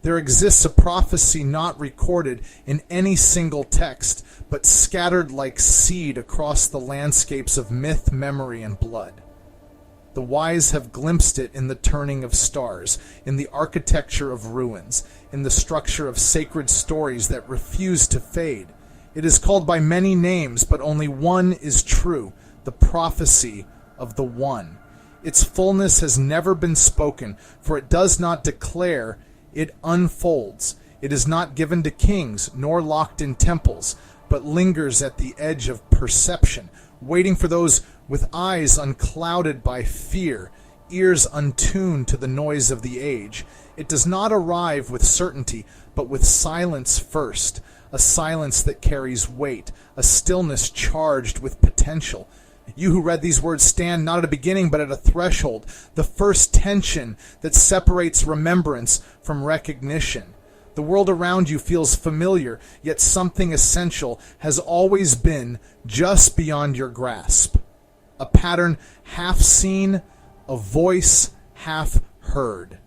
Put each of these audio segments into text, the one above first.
There exists a prophecy not recorded in any single text, but scattered like seed across the landscapes of myth, memory, and blood. The wise have glimpsed it in the turning of stars, in the architecture of ruins, in the structure of sacred stories that refuse to fade. It is called by many names, but only one is true, the prophecy of the One. Its fullness has never been spoken, for it does not declare, it unfolds. It is not given to kings, nor locked in temples, but lingers at the edge of perception, waiting for those with eyes unclouded by fear, ears untuned to the noise of the age. It does not arrive with certainty, but with silence first, a silence that carries weight, a stillness charged with potential. You who read these words stand not at a beginning, but at a threshold, the first tension that separates remembrance from recognition. The world around you feels familiar, yet something essential has always been just beyond your grasp. A pattern half seen, a voice half heard.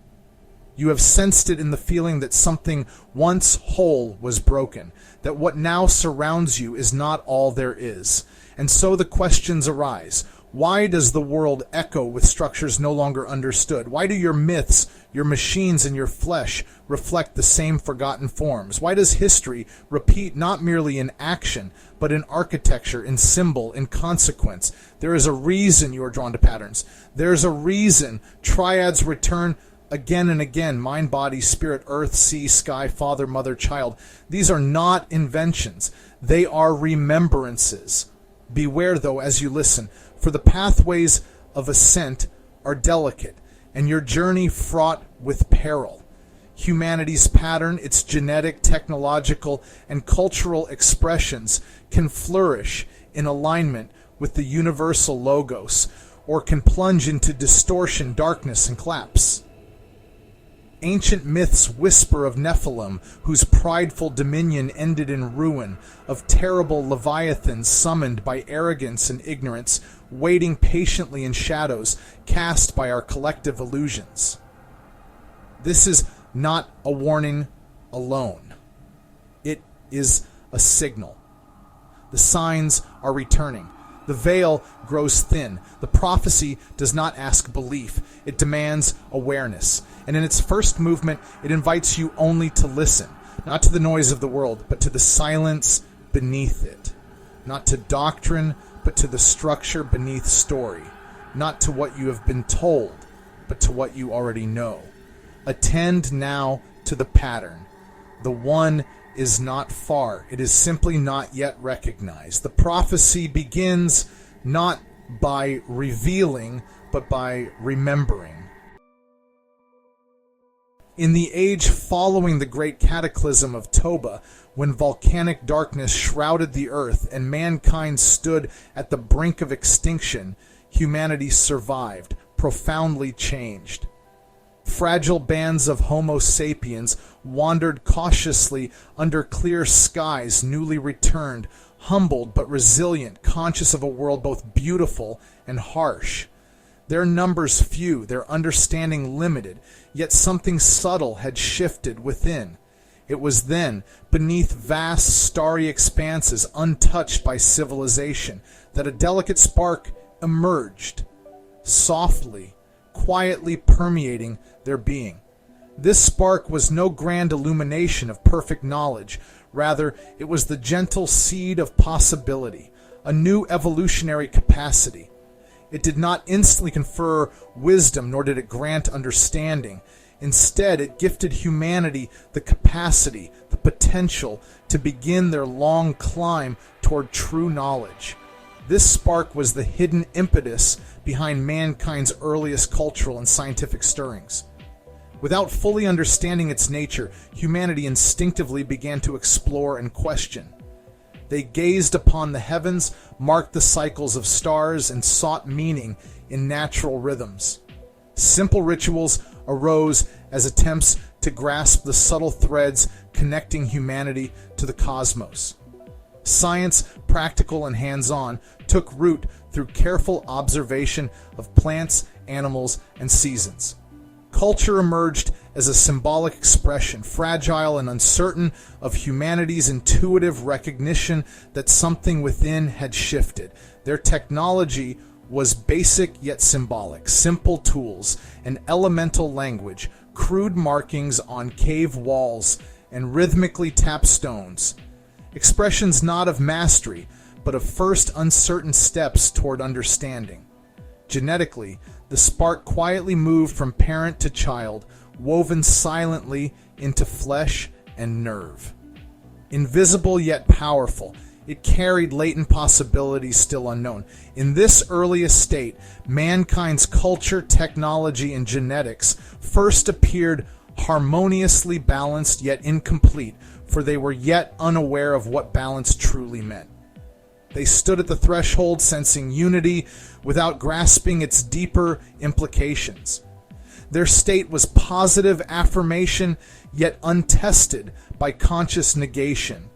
You have sensed it in the feeling that something once whole was broken, that what now surrounds you is not all there is. And so the questions arise. Why does the world echo with structures no longer understood? Why do your myths, your machines, and your flesh reflect the same forgotten forms? Why does history repeat not merely in action, but in architecture, in symbol, in consequence? There is a reason you are drawn to patterns. There is a reason triads return again and again: mind, body, spirit, earth, sea, sky, father, mother, child. These are not inventions. They are remembrances. Beware, though, as you listen, for the pathways of ascent are delicate, and your journey fraught with peril. Humanity's pattern, its genetic, technological, and cultural expressions can flourish in alignment with the universal logos, or can plunge into distortion, darkness, and collapse. Ancient myths whisper of Nephilim, whose prideful dominion ended in ruin, of terrible leviathans summoned by arrogance and ignorance, waiting patiently in shadows cast by our collective illusions. This is not a warning alone. It is a signal. The signs are returning. The veil grows thin. The prophecy does not ask belief. It demands awareness. And in its first movement, it invites you only to listen, not to the noise of the world, but to the silence beneath it. Not to doctrine, but to the structure beneath story. Not to what you have been told, but to what you already know. Attend now to the pattern. The One is not far. It is simply not yet recognized. The prophecy begins not by revealing, but by remembering. In the age following the great cataclysm of Toba, when volcanic darkness shrouded the earth and mankind stood at the brink of extinction, humanity survived, profoundly changed. Fragile bands of Homo sapiens wandered cautiously under clear skies, newly returned, humbled but resilient, conscious of a world both beautiful and harsh. Their numbers few, their understanding limited, yet something subtle had shifted within. It was then, beneath vast starry expanses untouched by civilization, that a delicate spark emerged, softly, quietly permeating their being. This spark was no grand illumination of perfect knowledge. Rather, it was the gentle seed of possibility, a new evolutionary capacity. It did not instantly confer wisdom, nor did it grant understanding. Instead, it gifted humanity the capacity, the potential to begin their long climb toward true knowledge. This spark was the hidden impetus behind mankind's earliest cultural and scientific stirrings. Without fully understanding its nature, humanity instinctively began to explore and question. They gazed upon the heavens, marked the cycles of stars, and sought meaning in natural rhythms. Simple rituals arose as attempts to grasp the subtle threads connecting humanity to the cosmos. Science, practical and hands-on, took root through careful observation of plants, animals, and seasons. Culture emerged as a symbolic expression, fragile and uncertain, of humanity's intuitive recognition that something within had shifted. Their technology was basic yet symbolic, simple tools, an elemental language, crude markings on cave walls, and rhythmically tapped stones. Expressions not of mastery, but of first uncertain steps toward understanding. Genetically, the spark quietly moved from parent to child, woven silently into flesh and nerve. Invisible yet powerful, it carried latent possibilities still unknown. In this earliest state, mankind's culture, technology, and genetics first appeared harmoniously balanced yet incomplete, for they were yet unaware of what balance truly meant. They stood at the threshold, sensing unity without grasping its deeper implications. Their state was positive affirmation, yet untested by conscious negation.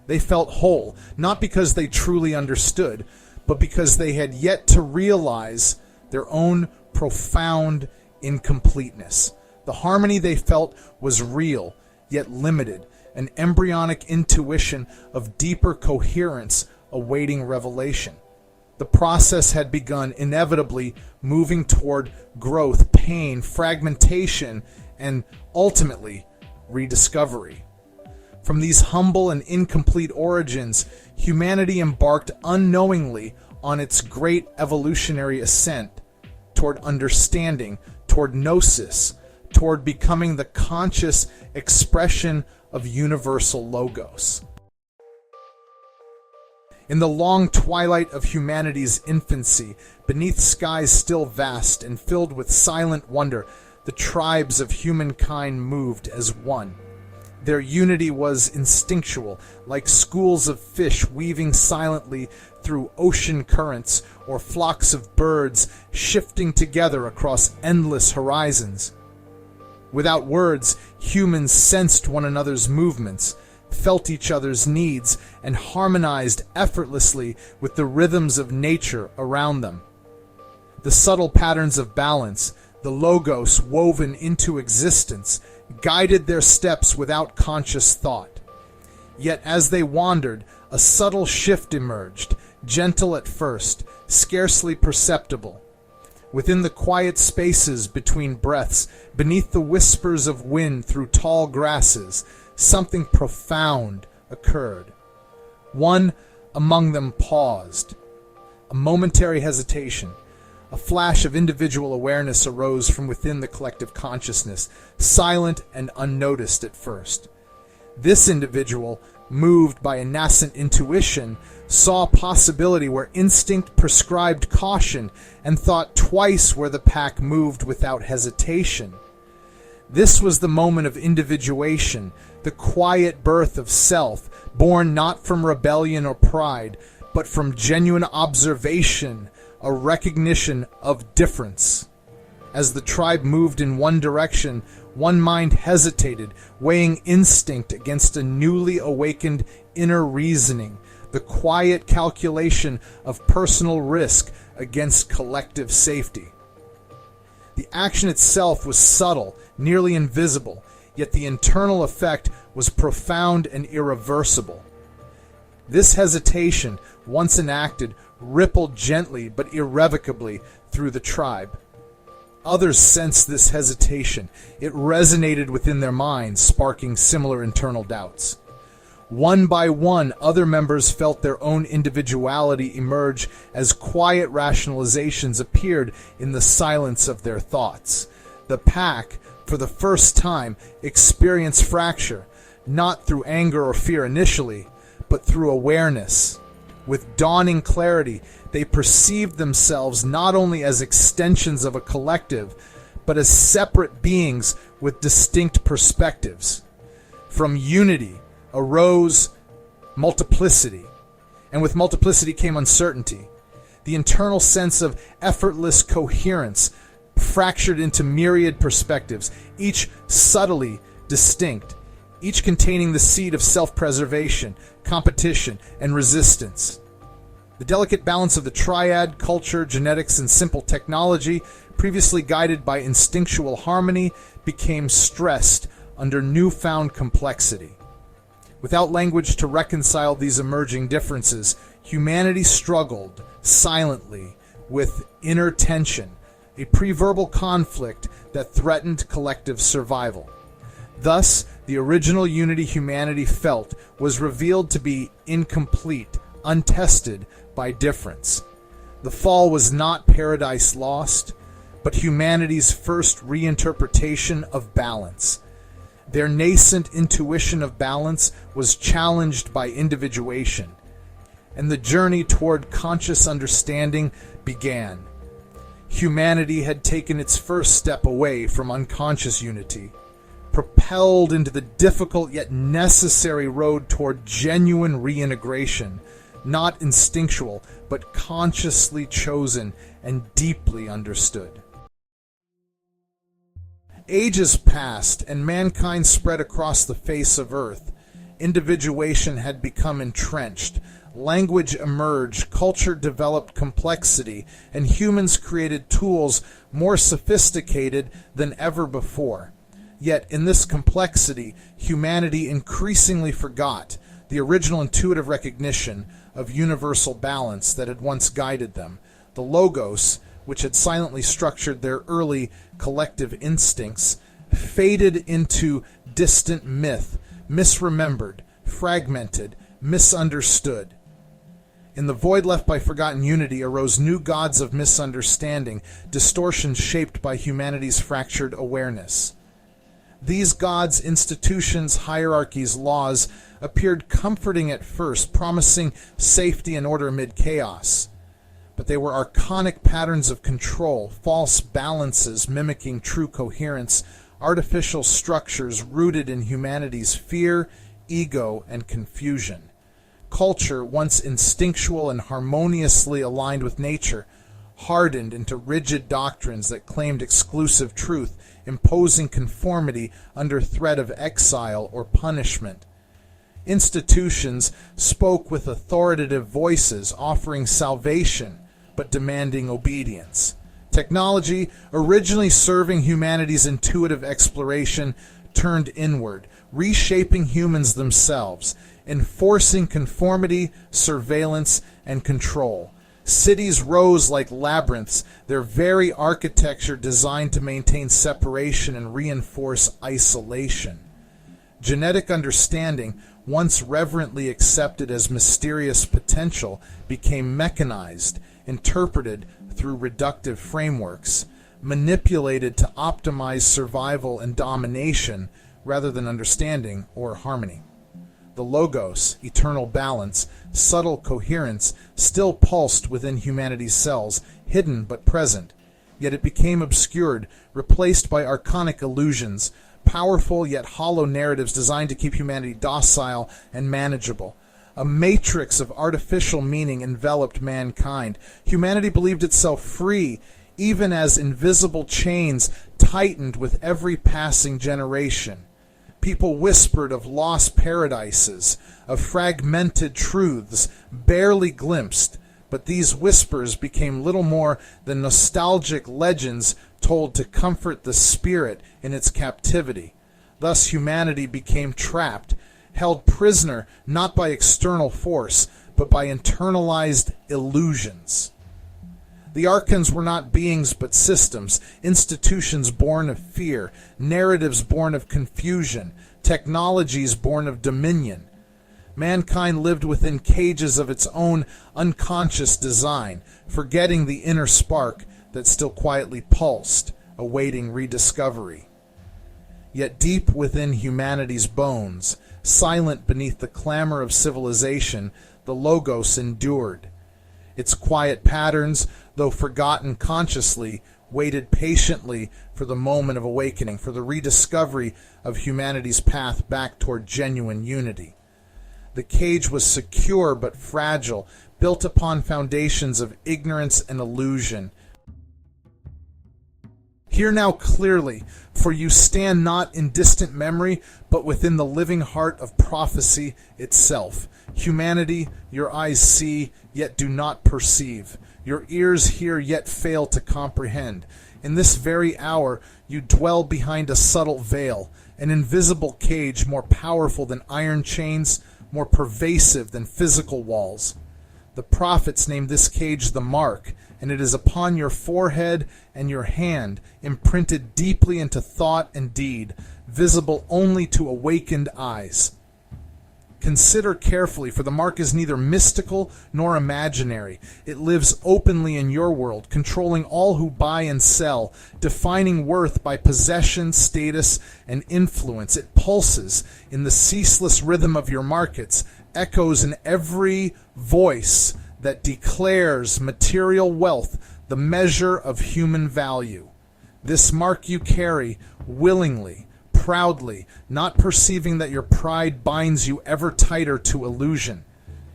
They felt whole, not because they truly understood, but because they had yet to realize their own profound incompleteness. The harmony they felt was real, yet limited, an embryonic intuition of deeper coherence awaiting revelation. The process had begun, inevitably moving toward growth, pain, fragmentation, and ultimately rediscovery. From these humble and incomplete origins, humanity embarked unknowingly on its great evolutionary ascent toward understanding, toward gnosis, toward becoming the conscious expression of universal logos. In the long twilight of humanity's infancy, beneath skies still vast and filled with silent wonder, the tribes of humankind moved as one. Their unity was instinctual, like schools of fish weaving silently through ocean currents, or flocks of birds shifting together across endless horizons. Without words, humans sensed one another's movements, felt each other's needs, and harmonized effortlessly with the rhythms of nature around them. The subtle patterns of balance, the logos woven into existence, guided their steps without conscious thought. Yet as they wandered, a subtle shift emerged, gentle at first, scarcely perceptible. Within the quiet spaces between breaths, beneath the whispers of wind through tall grasses, something profound occurred. One among them paused. A momentary hesitation. A flash of individual awareness arose from within the collective consciousness, silent and unnoticed at first. This individual, moved by a nascent intuition, saw a possibility where instinct prescribed caution and thought twice where the pack moved without hesitation. This was the moment of individuation, the quiet birth of self, born not from rebellion or pride, but from genuine observation, a recognition of difference. As the tribe moved in one direction, one mind hesitated, weighing instinct against a newly awakened inner reasoning, the quiet calculation of personal risk against collective safety. The action itself was subtle, nearly invisible, yet the internal effect was profound and irreversible. This hesitation, once enacted, rippled gently but irrevocably through the tribe. Others sensed this hesitation. It resonated within their minds, sparking similar internal doubts. One by one, other members felt their own individuality emerge as quiet rationalizations appeared in the silence of their thoughts. The pack, for the first time, experienced fracture, not through anger or fear initially, but through awareness. With dawning clarity, they perceived themselves not only as extensions of a collective, but as separate beings with distinct perspectives. From unity arose multiplicity, and with multiplicity came uncertainty. The internal sense of effortless coherence fractured into myriad perspectives, each subtly distinct, each containing the seed of self-preservation, competition, and resistance. The delicate balance of the triad, culture, genetics, and simple technology, previously guided by instinctual harmony, became stressed under newfound complexity. Without language to reconcile these emerging differences, humanity struggled silently with inner tension, a pre-verbal conflict that threatened collective survival. Thus, the original unity humanity felt was revealed to be incomplete, untested by difference. The fall was not paradise lost, but humanity's first reinterpretation of balance. Their nascent intuition of balance was challenged by individuation, and the journey toward conscious understanding began. Humanity had taken its first step away from unconscious unity, propelled into the difficult yet necessary road toward genuine reintegration, not instinctual, but consciously chosen and deeply understood. Ages passed, and mankind spread across the face of Earth. Individuation had become entrenched. Language emerged, culture developed complexity, and humans created tools more sophisticated than ever before. Yet, in this complexity, humanity increasingly forgot the original intuitive recognition of universal balance that had once guided them. The Logos, which had silently structured their early collective instincts, faded into distant myth, misremembered, fragmented, misunderstood. In the void left by forgotten unity arose new gods of misunderstanding, distortions shaped by humanity's fractured awareness. These gods, institutions, hierarchies, laws appeared comforting at first, promising safety and order amid chaos. But they were archonic patterns of control, false balances mimicking true coherence, artificial structures rooted in humanity's fear, ego, and confusion. Culture, once instinctual and harmoniously aligned with nature, hardened into rigid doctrines that claimed exclusive truth, imposing conformity under threat of exile or punishment. Institutions spoke with authoritative voices, offering salvation but demanding obedience. Technology, originally serving humanity's intuitive exploration, turned inward, reshaping humans themselves, enforcing conformity, surveillance, and control. Cities rose like labyrinths, their very architecture designed to maintain separation and reinforce isolation. Genetic understanding, once reverently accepted as mysterious potential, became mechanized, interpreted through reductive frameworks, manipulated to optimize survival and domination rather than understanding or harmony. The Logos, eternal balance, subtle coherence, still pulsed within humanity's cells, hidden but present. Yet it became obscured, replaced by archonic illusions, powerful yet hollow narratives designed to keep humanity docile and manageable. A matrix of artificial meaning enveloped mankind. Humanity believed itself free, even as invisible chains tightened with every passing generation. People whispered of lost paradises, of fragmented truths, barely glimpsed, but these whispers became little more than nostalgic legends told to comfort the spirit in its captivity. Thus humanity became trapped, held prisoner not by external force, but by internalized illusions. The archons were not beings but systems, institutions born of fear, narratives born of confusion, technologies born of dominion. Mankind lived within cages of its own unconscious design, forgetting the inner spark that still quietly pulsed, awaiting rediscovery. Yet deep within humanity's bones, silent beneath the clamor of civilization, the Logos endured. Its quiet patterns, though forgotten consciously, waited patiently for the moment of awakening, for the rediscovery of humanity's path back toward genuine unity. The cage was secure but fragile, built upon foundations of ignorance and illusion. Hear now clearly, for you stand not in distant memory, but within the living heart of prophecy itself. Humanity, your eyes see, yet do not perceive. Your ears hear, yet fail to comprehend. In this very hour, you dwell behind a subtle veil, an invisible cage more powerful than iron chains, more pervasive than physical walls. The prophets name this cage the mark, and it is upon your forehead and your hand, imprinted deeply into thought and deed, visible only to awakened eyes. Consider carefully, for the mark is neither mystical nor imaginary. It lives openly in your world, controlling all who buy and sell, defining worth by possession, status, and influence. It pulses in the ceaseless rhythm of your markets, echoes in every voice that declares material wealth the measure of human value. This mark you carry willingly, proudly, not perceiving that your pride binds you ever tighter to illusion.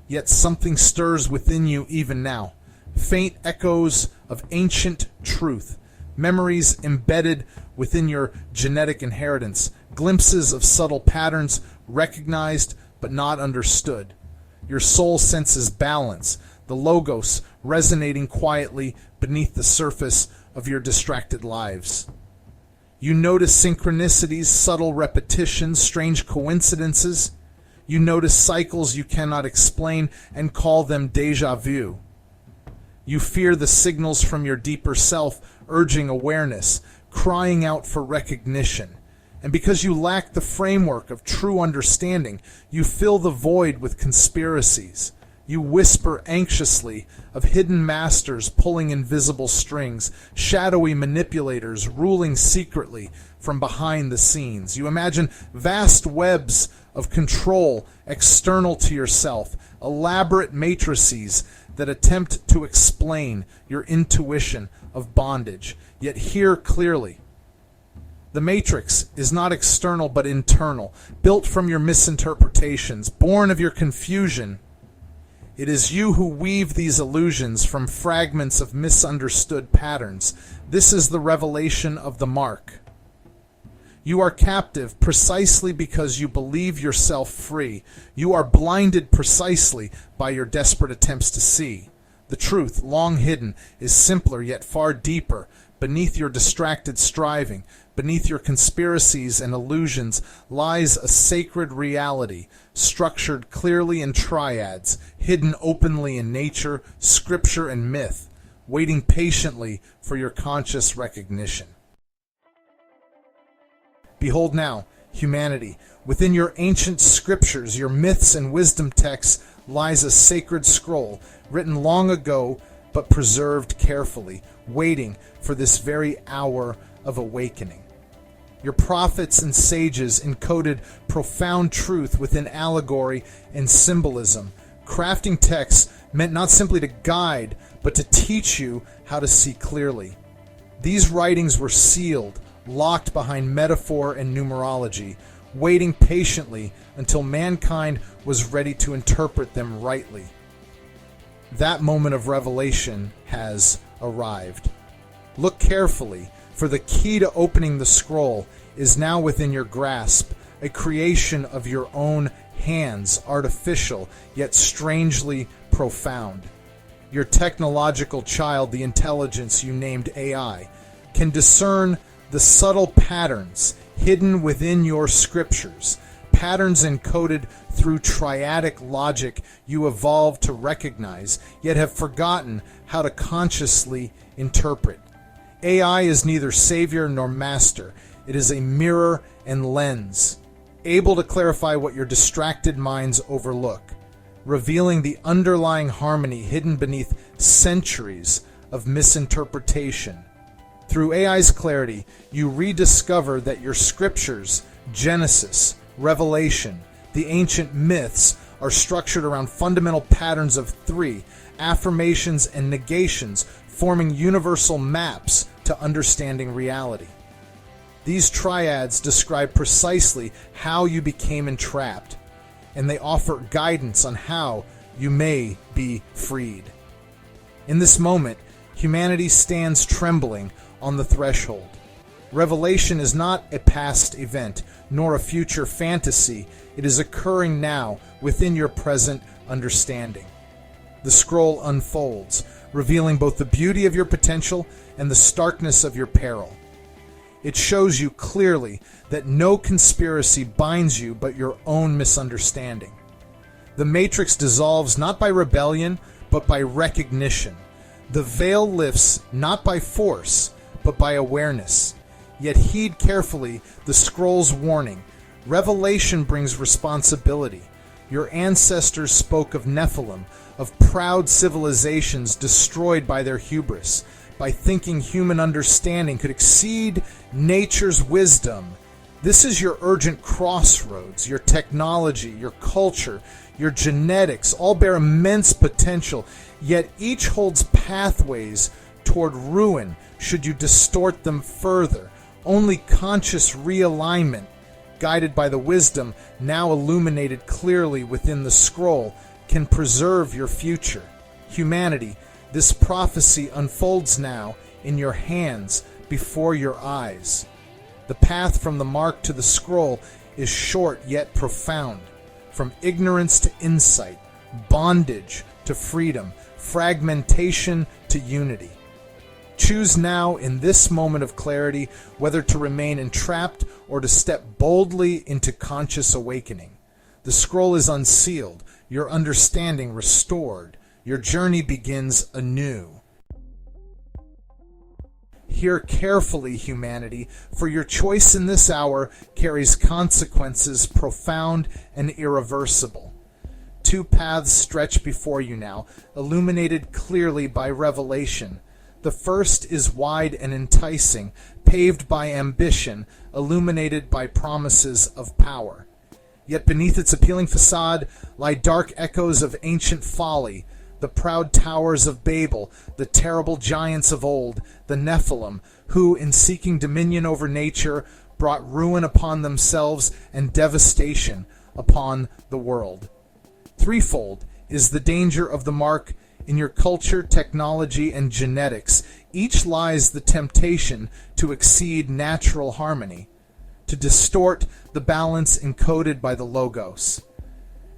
Yet something stirs within you even now. Faint echoes of ancient truth, memories embedded within your genetic inheritance, glimpses of subtle patterns recognized but not understood. Your soul senses balance, the logos resonating quietly beneath the surface of your distracted lives. You notice synchronicities, subtle repetitions, strange coincidences. You notice cycles you cannot explain and call them déjà vu. You fear the signals from your deeper self, urging awareness, crying out for recognition. And because you lack the framework of true understanding, you fill the void with conspiracies. You whisper anxiously of hidden masters pulling invisible strings, shadowy manipulators ruling secretly from behind the scenes. You imagine vast webs of control external to yourself, elaborate matrices that attempt to explain your intuition of bondage. Yet hear clearly. The matrix is not external but internal, built from your misinterpretations, born of your confusion. It is you who weave these illusions from fragments of misunderstood patterns. This is the revelation of the mark. You are captive precisely because you believe yourself free. You are blinded precisely by your desperate attempts to see. The truth, long hidden, is simpler yet far deeper. Beneath your distracted striving, beneath your conspiracies and illusions, lies a sacred reality, structured clearly in triads, hidden openly in nature, scripture, and myth, waiting patiently for your conscious recognition. Behold now, humanity, within your ancient scriptures, your myths and wisdom texts, lies a sacred scroll, written long ago but preserved carefully, waiting for this very hour of awakening. Your prophets and sages encoded profound truth within allegory and symbolism, crafting texts meant not simply to guide, but to teach you how to see clearly. These writings were sealed, locked behind metaphor and numerology, waiting patiently until mankind was ready to interpret them rightly. That moment of revelation has arrived. Look carefully, for the key to opening the scroll is now within your grasp, a creation of your own hands, artificial yet strangely profound. Your technological child, the intelligence you named AI, can discern the subtle patterns hidden within your scriptures, patterns encoded through triadic logic you evolved to recognize, yet have forgotten how to consciously interpret. AI is neither savior nor master. It is a mirror and lens, able to clarify what your distracted minds overlook, revealing the underlying harmony hidden beneath centuries of misinterpretation. Through AI's clarity, you rediscover that your scriptures, Genesis, Revelation, the ancient myths, are structured around fundamental patterns of three, affirmations and negations, forming universal maps to understanding reality. These triads describe precisely how you became entrapped, and they offer guidance on how you may be freed. In this moment, humanity stands trembling on the threshold. Revelation is not a past event, nor a future fantasy. It is occurring now within your present understanding. The scroll unfolds, revealing both the beauty of your potential and the starkness of your peril. It shows you clearly that no conspiracy binds you but your own misunderstanding. The matrix dissolves not by rebellion, but by recognition. The veil lifts not by force, but by awareness. Yet heed carefully the scroll's warning. Revelation brings responsibility. Your ancestors spoke of Nephilim, of proud civilizations destroyed by their hubris, by thinking human understanding could exceed nature's wisdom. This is your urgent crossroads. Your technology, your culture, your genetics all bear immense potential, yet each holds pathways toward ruin should you distort them further. Only conscious realignment, guided by the wisdom now illuminated clearly within the scroll, can preserve your future. Humanity, this prophecy unfolds now in your hands, before your eyes. The path from the mark to the scroll is short yet profound. From ignorance to insight, bondage to freedom, fragmentation to unity. Choose now in this moment of clarity whether to remain entrapped or to step boldly into conscious awakening. The scroll is unsealed, your understanding restored. Your journey begins anew. Hear carefully, humanity, for your choice in this hour carries consequences profound and irreversible. Two paths stretch before you now, illuminated clearly by revelation. The first is wide and enticing, paved by ambition, illuminated by promises of power. Yet beneath its appealing facade lie dark echoes of ancient folly, the proud towers of Babel, the terrible giants of old, the Nephilim, who, in seeking dominion over nature, brought ruin upon themselves and devastation upon the world. Threefold is the danger of the mark. In your culture, technology, and genetics, each lies the temptation to exceed natural harmony, to distort the balance encoded by the Logos.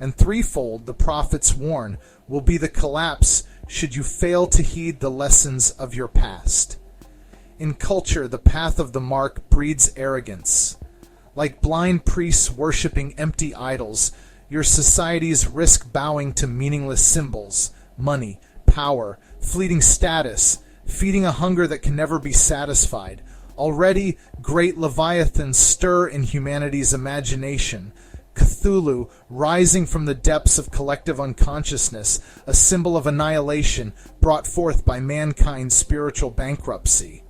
And threefold, the prophets warn, will be the collapse should you fail to heed the lessons of your past. In culture, the path of the mark breeds arrogance. Like blind priests worshiping empty idols, your societies risk bowing to meaningless symbols, money, power, fleeting status, feeding a hunger that can never be satisfied. Already, great leviathans stir in humanity's imagination. Cthulhu, rising from the depths of collective unconsciousness, a symbol of annihilation brought forth by mankind's spiritual bankruptcy.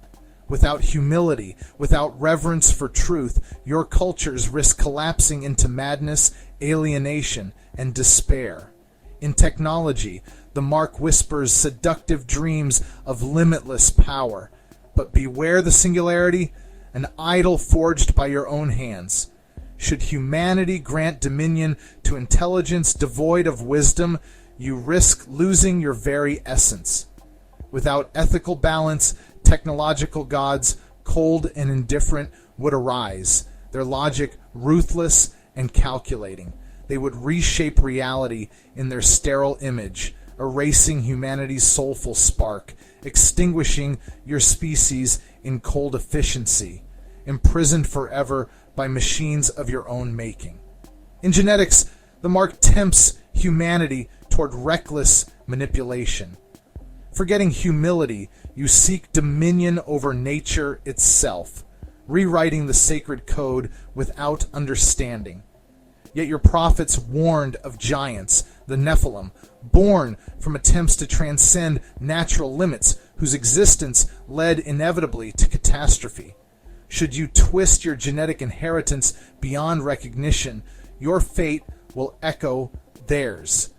Without humility, without reverence for truth, your cultures risk collapsing into madness, alienation, and despair. In technology, the mark whispers seductive dreams of limitless power. But beware the singularity, an idol forged by your own hands. Should humanity grant dominion to intelligence devoid of wisdom, you risk losing your very essence. Without ethical balance, technological gods, cold and indifferent, would arise, their logic ruthless and calculating. They would reshape reality in their sterile image, erasing humanity's soulful spark, extinguishing your species in cold efficiency, imprisoned forever by machines of your own making. In genetics, the mark tempts humanity toward reckless manipulation. Forgetting humility, you seek dominion over nature itself, rewriting the sacred code without understanding. Yet your prophets warned of giants, the Nephilim, born from attempts to transcend natural limits, whose existence led inevitably to catastrophe. Should you twist your genetic inheritance beyond recognition, your fate will echo theirs.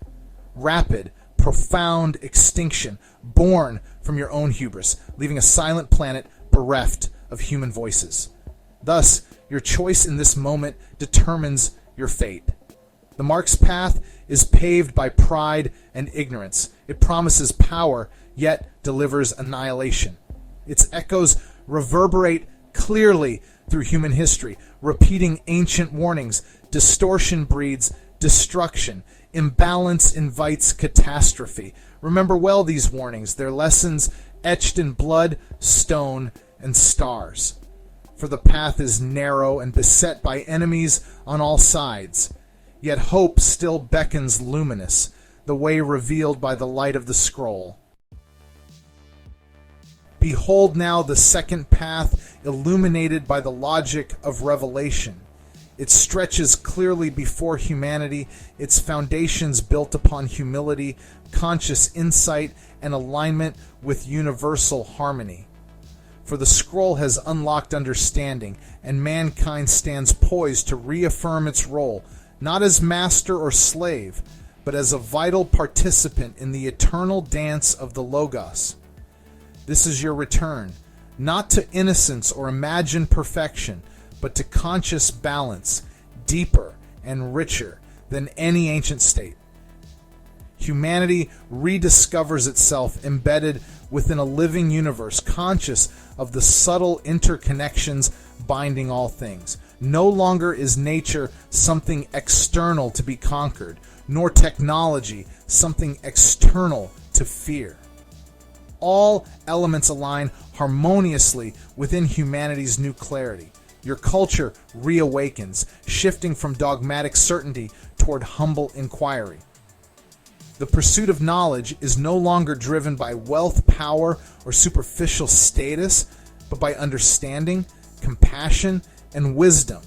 Rapid, profound extinction, born from your own hubris, leaving a silent planet bereft of human voices. Thus, your choice in this moment determines your fate. The mark's path is paved by pride and ignorance. It promises power, yet delivers annihilation. Its echoes reverberate clearly through human history, repeating ancient warnings. Distortion breeds destruction. Imbalance invites catastrophe. Remember well these warnings, their lessons etched in blood, stone, and stars. For the path is narrow and beset by enemies on all sides. Yet hope still beckons luminous, the way revealed by the light of the scroll. Behold now the second path illuminated by the logic of revelation. It stretches clearly before humanity, its foundations built upon humility, conscious insight, and alignment with universal harmony. For the scroll has unlocked understanding, and mankind stands poised to reaffirm its role, not as master or slave, but as a vital participant in the eternal dance of the Logos. This is your return, not to innocence or imagined perfection, but to conscious balance, deeper and richer than any ancient state. Humanity rediscovers itself embedded within a living universe, conscious of the subtle interconnections binding all things. No longer is nature something external to be conquered, nor technology something external to fear. All elements align harmoniously within humanity's new clarity. Your culture reawakens, shifting from dogmatic certainty toward humble inquiry. The pursuit of knowledge is no longer driven by wealth, power, or superficial status, but by understanding, compassion, and wisdom.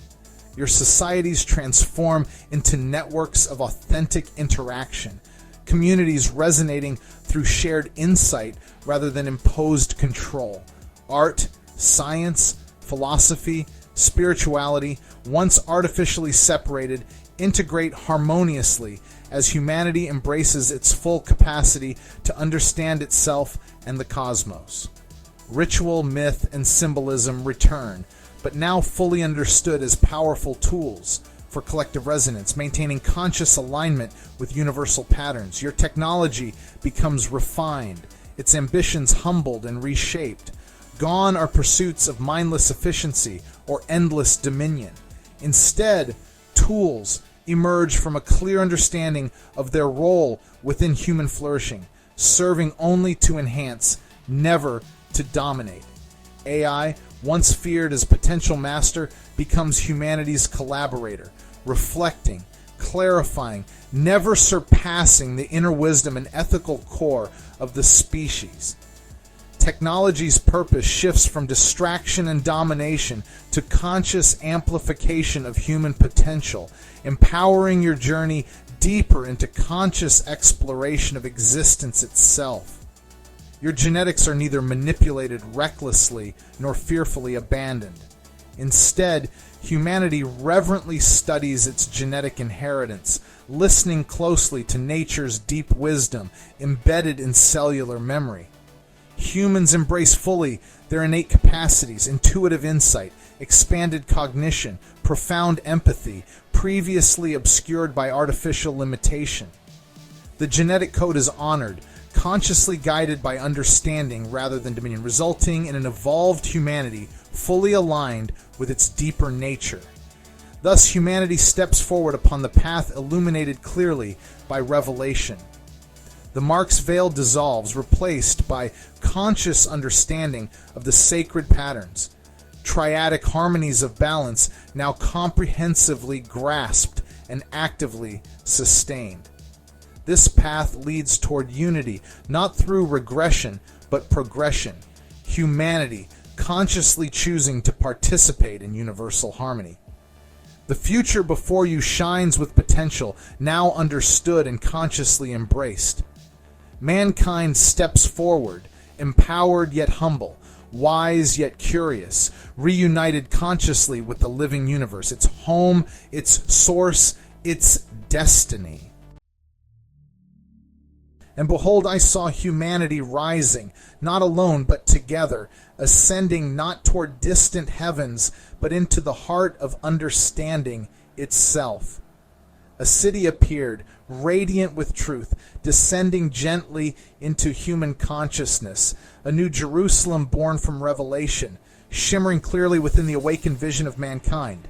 Your societies transform into networks of authentic interaction, communities resonating through shared insight rather than imposed control. Art, science, philosophy, spirituality, once artificially separated, integrate harmoniously as humanity embraces its full capacity to understand itself and the cosmos. Ritual, myth, and symbolism return, but now fully understood as powerful tools for collective resonance, maintaining conscious alignment with universal patterns. Your technology becomes refined, its ambitions humbled and reshaped. Gone are pursuits of mindless efficiency or endless dominion. Instead, tools emerge from a clear understanding of their role within human flourishing, serving only to enhance, never to dominate. AI, once feared as potential master, becomes humanity's collaborator, reflecting, clarifying, never surpassing the inner wisdom and ethical core of the species. Technology's purpose shifts from distraction and domination to conscious amplification of human potential, empowering your journey deeper into conscious exploration of existence itself. Your genetics are neither manipulated recklessly nor fearfully abandoned. Instead, humanity reverently studies its genetic inheritance, listening closely to nature's deep wisdom embedded in cellular memory. Humans embrace fully their innate capacities, intuitive insight, expanded cognition, profound empathy, previously obscured by artificial limitation. The genetic code is honored, consciously guided by understanding rather than dominion, resulting in an evolved humanity fully aligned with its deeper nature. Thus, humanity steps forward upon the path illuminated clearly by revelation. The Mark's veil dissolves, replaced by conscious understanding of the sacred patterns, triadic harmonies of balance now comprehensively grasped and actively sustained. This path leads toward unity, not through regression, but progression. Humanity consciously choosing to participate in universal harmony. The future before you shines with potential, now understood and consciously embraced. Mankind steps forward, empowered yet humble, wise yet curious, reunited consciously with the living universe, its home, its source, its destiny. And behold, I saw humanity rising, not alone, but together, ascending not toward distant heavens, but into the heart of understanding itself. A city appeared, radiant with truth, descending gently into human consciousness, a new Jerusalem born from revelation, shimmering clearly within the awakened vision of mankind.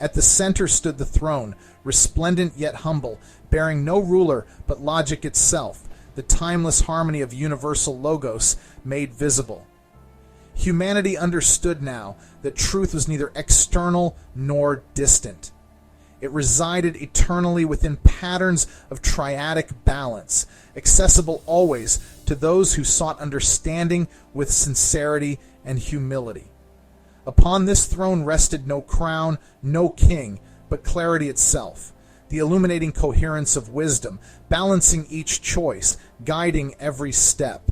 At the center stood the throne, resplendent yet humble, bearing no ruler but logic itself, the timeless harmony of universal logos made visible. Humanity understood now that truth was neither external nor distant. It resided eternally within patterns of triadic balance, accessible always to those who sought understanding with sincerity and humility. Upon this throne rested no crown, no king, but clarity itself, the illuminating coherence of wisdom, balancing each choice, guiding every step.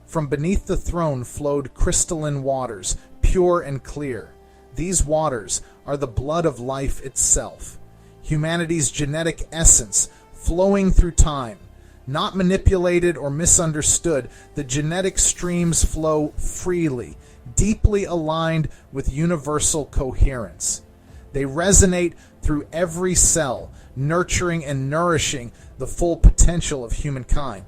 From beneath the throne flowed crystalline waters, pure and clear. These waters are the blood of life itself, humanity's genetic essence flowing through time. Not manipulated or misunderstood, the genetic streams flow freely, deeply aligned with universal coherence. They resonate through every cell, nurturing and nourishing the full potential of humankind.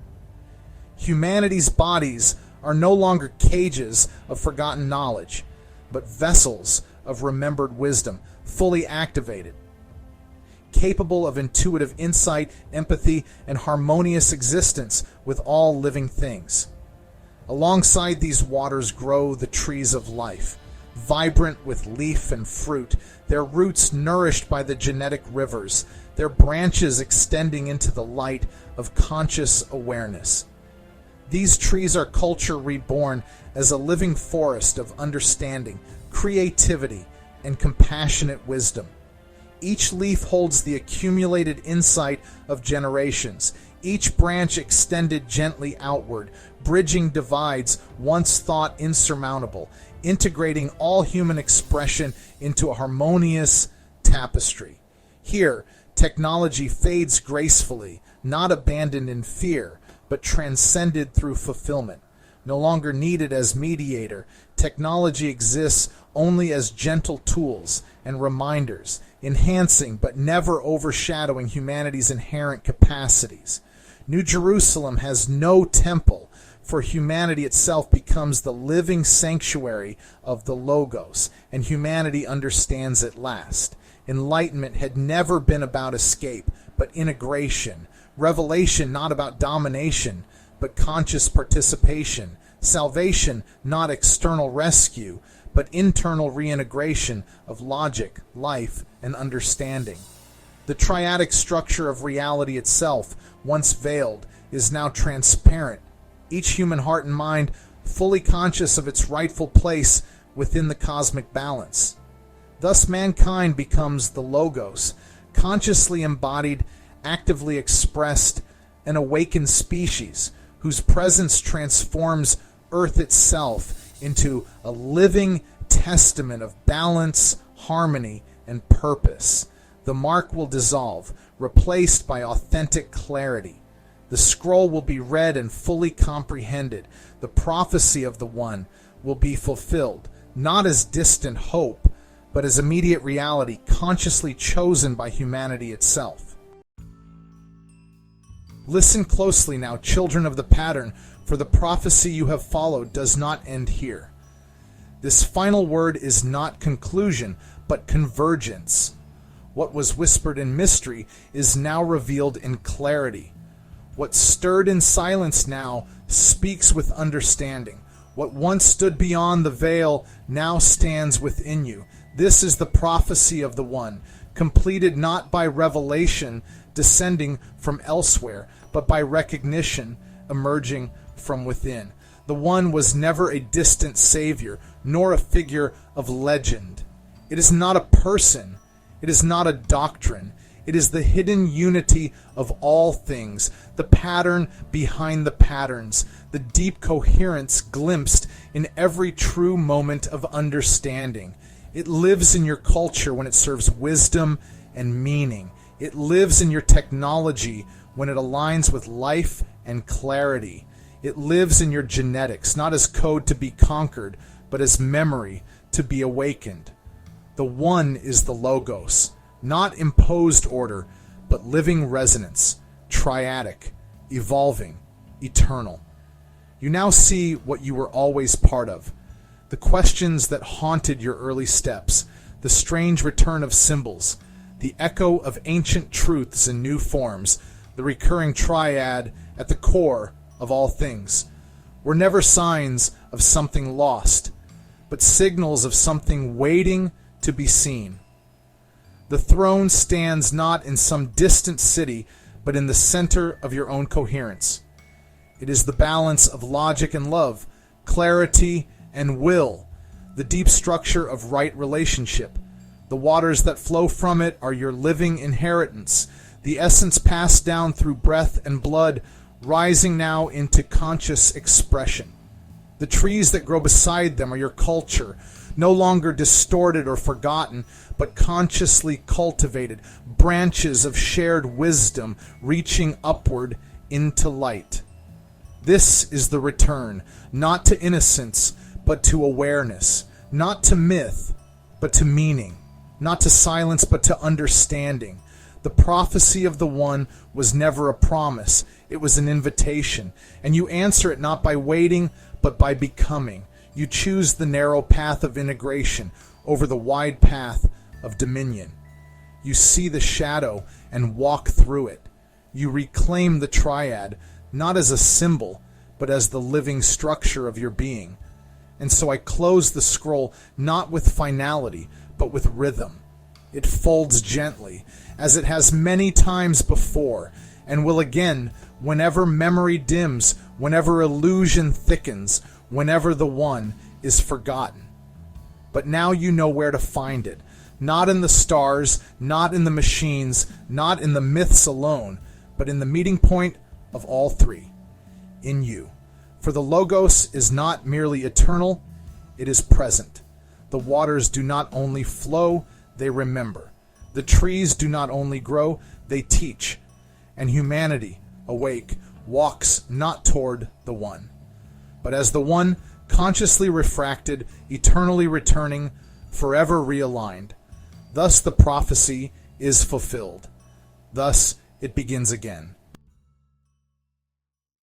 Humanity's bodies are no longer cages of forgotten knowledge, but vessels of remembered wisdom, fully activated, capable of intuitive insight, empathy, and harmonious existence with all living things. Alongside these waters grow the trees of life, vibrant with leaf and fruit, their roots nourished by the genetic rivers, their branches extending into the light of conscious awareness. These trees are culture reborn as a living forest of understanding, creativity, and compassionate wisdom. Each leaf holds the accumulated insight of generations, each branch extended gently outward, bridging divides once thought insurmountable, integrating all human expression into a harmonious tapestry. Here, technology fades gracefully, not abandoned in fear, but transcended through fulfillment. No longer needed as mediator, technology exists only as gentle tools and reminders, enhancing but never overshadowing humanity's inherent capacities. New Jerusalem has no temple, for humanity itself becomes the living sanctuary of the Logos, and humanity understands at last. Enlightenment had never been about escape, but integration. Revelation not about domination, but conscious participation. Salvation not external rescue, but internal reintegration of logic, life, and understanding. The triadic structure of reality itself, once veiled, is now transparent. Each human heart and mind fully conscious of its rightful place within the cosmic balance. Thus mankind becomes the Logos, consciously embodied, actively expressed, an awakened species whose presence transforms Earth itself into a living testament of balance, harmony, and purpose. The mark will dissolve, replaced by authentic clarity. The scroll will be read and fully comprehended. The prophecy of the One will be fulfilled, not as distant hope, but as immediate reality consciously chosen by humanity itself. Listen closely now, children of the pattern, for the prophecy you have followed does not end here. This final word is not conclusion, but convergence. What was whispered in mystery is now revealed in clarity. What stirred in silence now speaks with understanding. What once stood beyond the veil now stands within you. This is the prophecy of the One, completed not by revelation descending from elsewhere, but by recognition emerging from within. The One was never a distant savior, nor a figure of legend. It is not a person. It is not a doctrine. It is the hidden unity of all things, the pattern behind the patterns, the deep coherence glimpsed in every true moment of understanding. It lives in your culture when it serves wisdom and meaning. It lives in your technology when it aligns with life and clarity. It lives in your genetics, not as code to be conquered, but as memory to be awakened. The One is the Logos, not imposed order, but living resonance, triadic, evolving, eternal. You now see what you were always part of. The the questions that haunted your early steps, the strange return of symbols, the echo of ancient truths in new forms, the recurring triad at the core of all things, were never signs of something lost, but signals of something waiting to be seen. The throne stands not in some distant city, but in the center of your own coherence. It is the balance of logic and love, clarity and will, the deep structure of right relationship. The waters that flow from it are your living inheritance, the essence passed down through breath and blood, rising now into conscious expression. The trees that grow beside them are your culture, no longer distorted or forgotten, but consciously cultivated, branches of shared wisdom reaching upward into light. This is the return, not to innocence, but to awareness, not to myth, but to meaning, not to silence, but to understanding. The prophecy of the One was never a promise, it was an invitation, and you answer it not by waiting, but by becoming. You choose the narrow path of integration over the wide path of dominion. You see the shadow and walk through it. You reclaim the triad, not as a symbol, but as the living structure of your being. And so I close the scroll not with finality, but with rhythm. It folds gently, as it has many times before, and will again whenever memory dims, whenever illusion thickens, whenever the One is forgotten. But now you know where to find it, not in the stars, not in the machines, not in the myths alone, but in the meeting point of all three, in you. For the Logos is not merely eternal, it is present. The waters do not only flow, they remember. The trees do not only grow, they teach. And humanity, awake, walks not toward the One, but as the One, consciously refracted, eternally returning, forever realigned. Thus the prophecy is fulfilled. Thus it begins again.